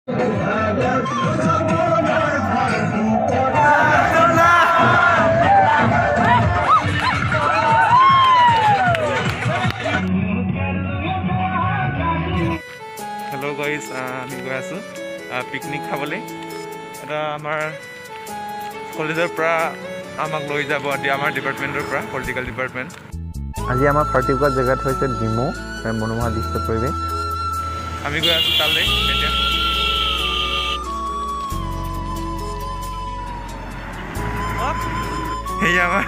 Hello guys, আমি গৈ আছো পিকনিক খাবলৈ। এটা আমাৰ কলেজৰ পৰা আমাক লৈ যাব আমাৰ ডিপাৰ্টমেণ্টৰ পৰা পলিটিকেল ডিপাৰ্টমেণ্ট। আজি আমাৰ পাৰ্টি কৰা জেগাত হৈছে ডিমো মনোমোহা দৃশ্য পৰিৱেশ। আমি গৈ আছো তালৈ এতিয়া। এই আমাৰ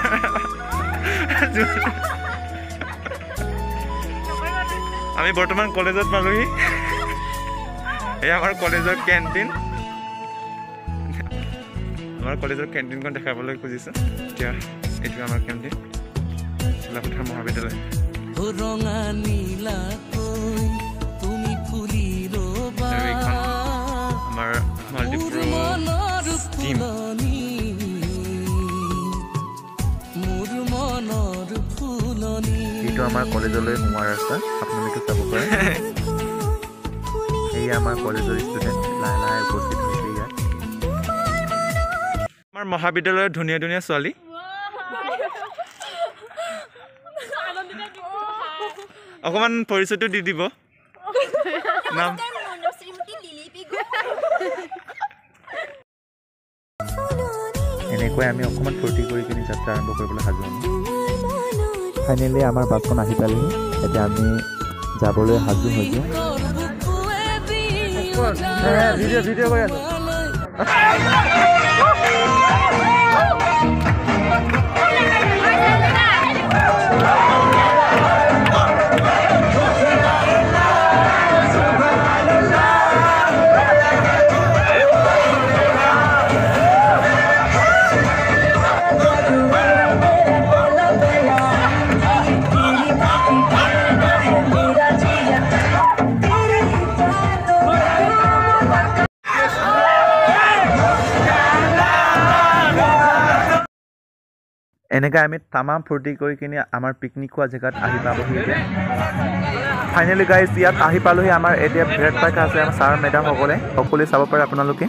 আমি বৰ্তমান কলেজত পালোহি। এই আমাৰ কলেজৰ কেণ্টিন, আমাৰ কলেজৰ কেণ্টিনখন দেখাবলৈ খুজিছোঁ। এতিয়া এইটো আমাৰ কেণ্টিন, চিলাপথাৰ মহাবিদ্যালয়। আমাৰ মাল্টিপ্ৰ টিম। এইটো আমাৰ কলেজলৈ সোমোৱাৰ ৰাস্তা, আপোনালোকে চাব পাৰে। এয়া আমাৰ কলেজৰ ষ্টুডেণ্ট লাহে লাহে উপস্থিত হৈছে ইয়াত। আমাৰ মহাবিদ্যালয়ৰ ধুনীয়া ধুনীয়া ছোৱালী। অকণমান পৰিচয়টো দি দিব নাম। এনেকৈ আমি অকণমান ফূৰ্তি কৰি কিনি যাত্ৰা আৰম্ভ কৰিবলৈ সাজু হ'ম। ফাইনেলি আমাৰ বাছখন আহি পালেহি। এতিয়া আমি যাবলৈ সাজু হৈছোঁ। ভিডিঅ' কৰি আছোঁ। এনেকৈ আমি তামাম ফূৰ্তি কৰি কিনি আমাৰ পিকনিক খোৱা জেগাত আহি পাবহি। এতিয়া ফাইনেলি গাইজ ইয়াত আহি পালোহি। আমাৰ এতিয়া ব্ৰেড পাক আছে, আমাৰ ছাৰ মেডামসকলে সকলোৱে চাব পাৰে আপোনালোকে।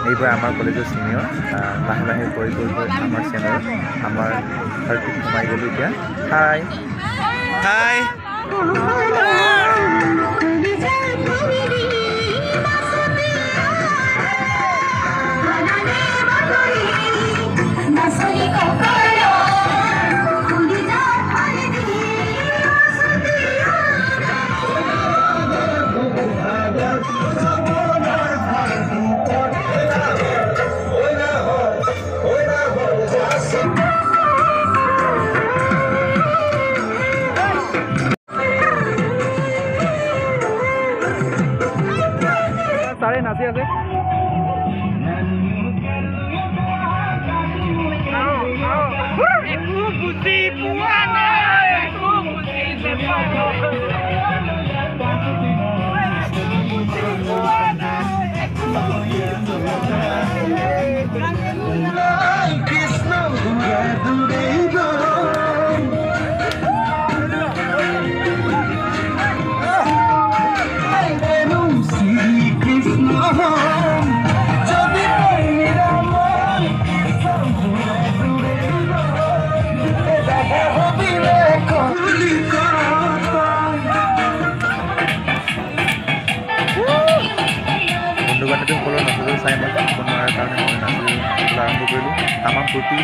এইবাৰ আমাৰ কলেজৰ ছিনিয়ৰ লাহে লাহে গৈ আমাৰ চেনেল আমাৰ ঘৰটোত সোমাই গ'লোঁ এতিয়া। হাই হাই। ছাৰে নাচি আছে। বন্ধু-বান্ধৱীসকলৰ নাচলৈ চাই মই থাকিব নোৱাৰাৰ কাৰণে মই নাচিবলৈ আৰম্ভ কৰিলোঁ। তামাম ফূৰ্তি।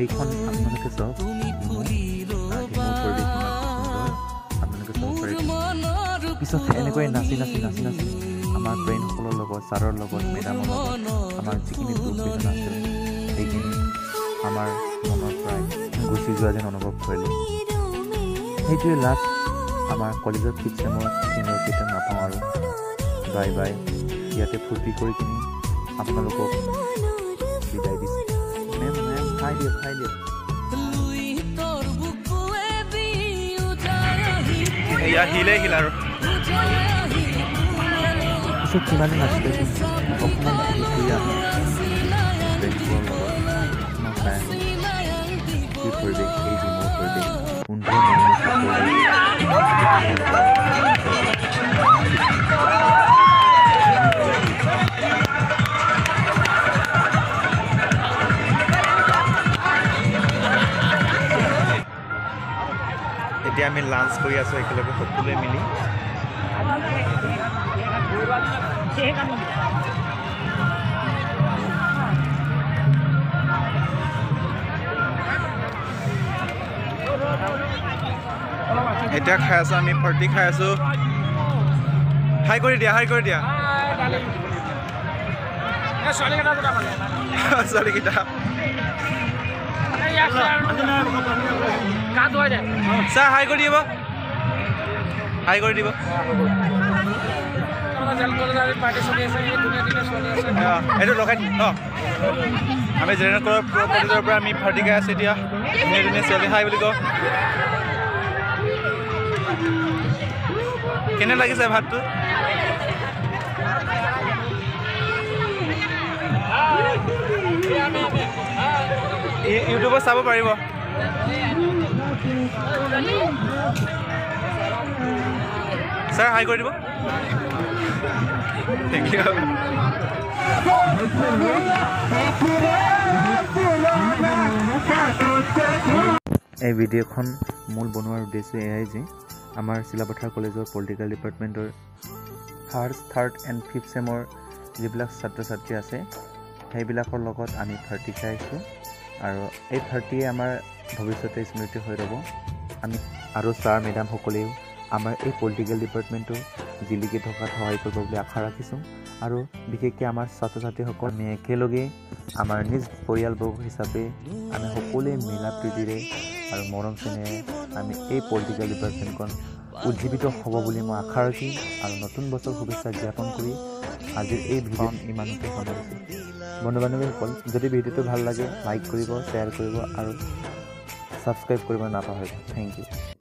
এইখন আপোনালোকে চাওক, আপোনালোকে চাব পাৰে। পিছত এনেকৈ নাচি আমাৰ ফ্ৰেণ্ডসকলৰ লগত, ছাৰৰ লগত, মেডামৰ লগত আমাৰ যিখিনি দুখ বেদনা আছিল সেইখিনি আমাৰ মনৰ পৰাই গুচি যোৱা যেন অনুভৱ কৰিলোঁ। সেইটোৱে লাষ্ট আমাৰ কলেজৰ ফিফ্থ চেমৰ চিনিয়ৰ কেইটা নাপাওঁ আৰু বাই বাই। ইয়াতে ফূৰ্তি কৰি কিনি আপোনালোকক খাই দিয়ক এয়া হিলে হিল আৰু পিছত কিমানে নাছিলে অকণমান ঘূৰি আহোঁ বেংকৰ লগত মই চাই আহোঁ কি পৰিৱেশ এই জিমৰ পৰিৱেশ 15 এতিয়া আমি লাঞ্চ কৰি আছোঁ একেলগে সকলোৱে মিলি এতিয়া খাই আছোঁ আমি ফৰ্টি খাই আছোঁ হাই কৰি দিয়া ছোৱালীকেইটা ছাৰ হাই কৰি দিব এইটো লগাই অঁ আমি জেনেৰেল কলেজৰ পৰা আমি পাৰ্টি খাই আছোঁ এতিয়া ধুনীয়া ধুনীয়া ছোৱালী হাই বুলি কওঁ কেনে লাগিছে ভাতটো ইউটিউবত চাব পাৰিব ছাৰ হাই কৰি দিব থেংক ইউ এই ভিডিঅ'খন মূল বনোৱাৰ উদ্দেশ্য এয়াই যে আমাৰ চিলাপথাৰ কলেজৰ পলিটিকেল ডিপাৰ্টমেণ্টৰ ফাৰ্ষ্ট থাৰ্ড এণ্ড ফিফ্থ চেমৰ যিবিলাক ছাত্ৰ ছাত্ৰী আছে সেইবিলাকৰ লগত আমি পাৰ্টি খাইছোঁ আৰু এই পাৰ্টিয়ে আমাৰ ভৱিষ্যতে স্মৃতি হৈ ৰ'ব আমি আৰু ছাৰ মেডামসকলেও আমাৰ এই পলিটিকেল ডিপাৰ্টমেণ্টটো জিলিকি থকাত সহায় কৰিব বুলি আশা ৰাখিছোঁ আৰু বিশেষকৈ আমাৰ ছাত্ৰ ছাত্ৰীসকল আমি একেলগে আমাৰ নিজ পৰিয়ালবৰ্গ হিচাপে আমি সকলোৱে মিলা প্ৰীতিৰে আৰু মৰম চেনেৰে আমি এই পলিটিকেল ডিপাৰ্টমেণ্টখন উজ্জীৱিত হ'ব বুলি মই আশা ৰাখিম আৰু নতুন বছৰ শুভেচ্ছা জ্ঞাপন কৰি আজিৰ এই ভিডিঅ' ইমানতে সামৰিছোঁ বন্ধু বান্ধৱীসকল যদি ভিডিঅ'টো ভাল লাগে লাইক কৰিব শ্বেয়াৰ কৰিব আৰু ছাবস্ক্ৰাইব কৰিব নাপাহৰিব থেংক ইউ